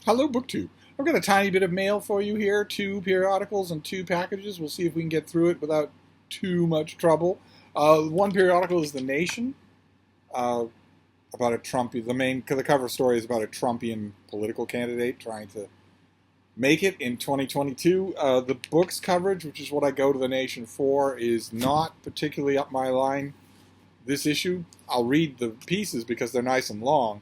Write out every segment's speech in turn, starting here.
Hello, BookTube. I've got a tiny bit of mail for you here, 2 periodicals and 2 packages. We'll see if we can get through it without too much trouble. One periodical is The Nation, about a the cover story is about a Trumpian political candidate trying to make it in 2022. The books coverage, which is what I go to The Nation for, is not particularly up my line this issue. I'll read the pieces because they're nice and long.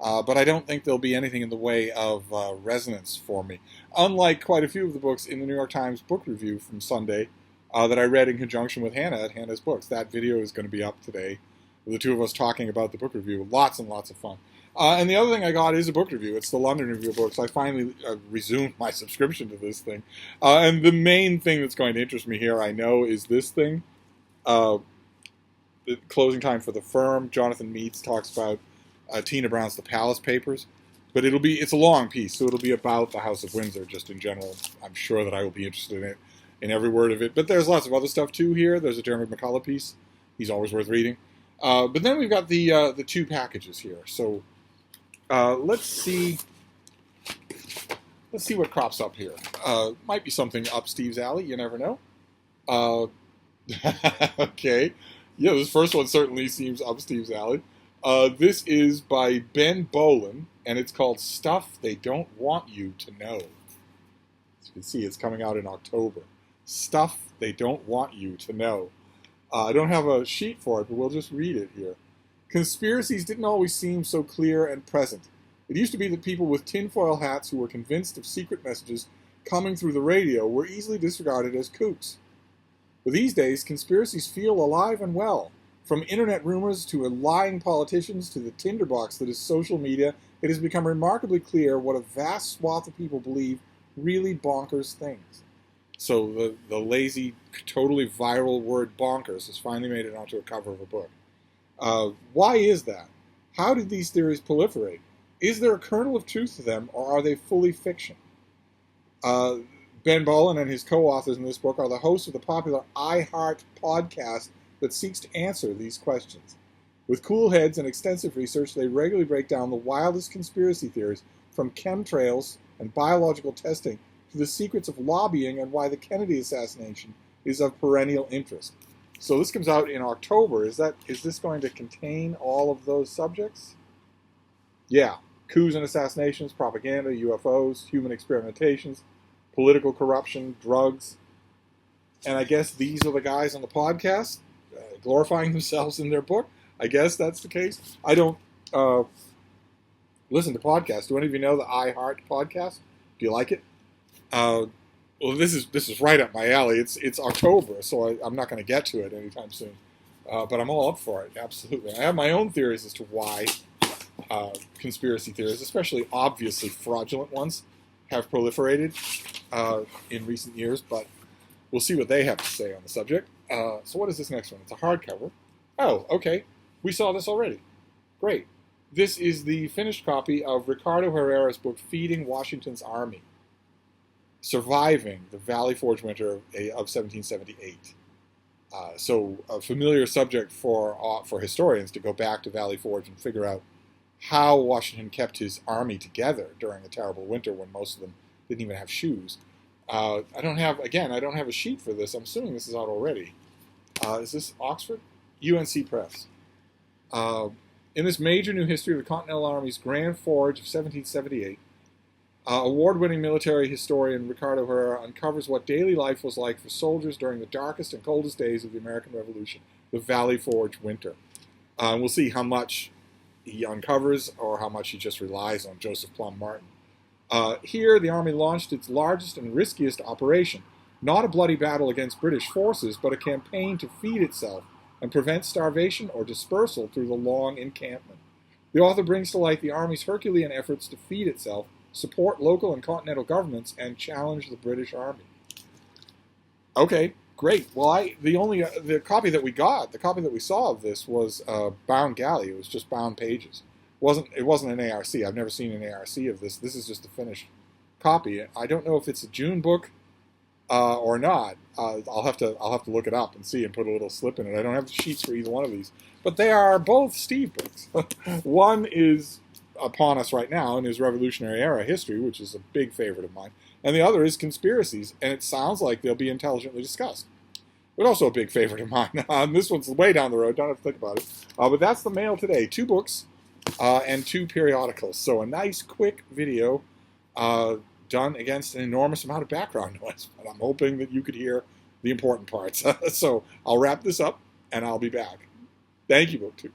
But I don't think there'll be anything in the way of resonance for me. Unlike quite a few of the books in the New York Times book review from Sunday that I read in conjunction with Hannah at Hannah's Books. That video is going to be up today, with the two of us talking about the book review. Lots and lots of fun. And the other thing I got is a book review. It's the London Review of Books. I finally resumed my subscription to this thing. And the main thing that's going to interest me here, I know, is this thing. The closing time for the firm. Jonathan Meades talks about Tina Brown's The Palace Papers, but it's a long piece, so it'll be about the House of Windsor just in general. I'm sure that I will be interested in it, in every word of it, but there's lots of other stuff too here. There's a Jeremy McCullough piece. He's always worth reading. But then we've got the 2 packages here. So let's see what crops up here. Might be something up Steve's alley, you never know. Okay. Yeah, this first one certainly seems up Steve's alley. This is by Ben Bolin, and it's called Stuff They Don't Want You to Know. As you can see, it's coming out in October. Stuff They Don't Want You to Know. I don't have a sheet for it, but we'll just read it here. Conspiracies didn't always seem so clear and present. It used to be that people with tinfoil hats who were convinced of secret messages coming through the radio were easily disregarded as kooks. But these days, conspiracies feel alive and well. From internet rumors to lying politicians to the tinderbox that is social media, it has become remarkably clear what a vast swath of people believe really bonkers things. So the lazy, totally viral word bonkers has finally made it onto a cover of a book. Why is that? How did these theories proliferate? Is there a kernel of truth to them, or are they fully fiction? Ben Bolin and his co-authors in this book are the hosts of the popular iHeart podcast that seeks to answer these questions. With cool heads and extensive research, they regularly break down the wildest conspiracy theories, from chemtrails and biological testing to the secrets of lobbying and why the Kennedy assassination is of perennial interest. So this comes out in October. Is this going to contain all of those subjects? Yeah. Coups and assassinations, propaganda, UFOs, human experimentations, political corruption, drugs. And I guess these are the guys on the podcast glorifying themselves in their book. I guess that's the case. I don't listen to podcasts. Do any of you know the iHeart podcast? Do you like it? Well, this is right up my alley. It's October, so I'm not going to get to it anytime soon. But I'm all up for it, absolutely. I have my own theories as to why conspiracy theories, especially obviously fraudulent ones, have proliferated in recent years, but we'll see what they have to say on the subject. So what is this next one? It's a hardcover. Oh, okay. We saw this already. Great. This is the finished copy of Ricardo Herrera's book, Feeding Washington's Army, Surviving the Valley Forge Winter of 1778. So a familiar subject for historians to go back to Valley Forge and figure out how Washington kept his army together during a terrible winter when most of them didn't even have shoes. I don't have a sheet for this. I'm assuming this is out already. Is this Oxford? UNC Press. In this major new history of the Continental Army's Grand Forge of 1778, award-winning military historian Ricardo Herrera uncovers what daily life was like for soldiers during the darkest and coldest days of the American Revolution, the Valley Forge winter. We'll see how much he uncovers or how much he just relies on Joseph Plum Martin. Here, the Army launched its largest and riskiest operation, not a bloody battle against British forces, but a campaign to feed itself and prevent starvation or dispersal through the long encampment. The author brings to light the Army's Herculean efforts to feed itself, support local and continental governments, and challenge the British Army. Okay, great. Well, the copy that we saw of this was bound galley. It was just bound pages. It wasn't an ARC. I've never seen an ARC of this. This is just a finished copy. I don't know if it's a June book or not. I'll have to look it up and see and put a little slip in it. I don't have the sheets for either one of these, but they are both Steve books. One is upon us right now and is Revolutionary Era history, which is a big favorite of mine. And the other is conspiracies, and it sounds like they'll be intelligently discussed. But also a big favorite of mine. This one's way down the road, don't have to think about it. But that's the mail today. 2 books and 2 periodicals. So a nice, quick video done against an enormous amount of background noise. But I'm hoping that you could hear the important parts. So I'll wrap this up, and I'll be back. Thank you, BookTube.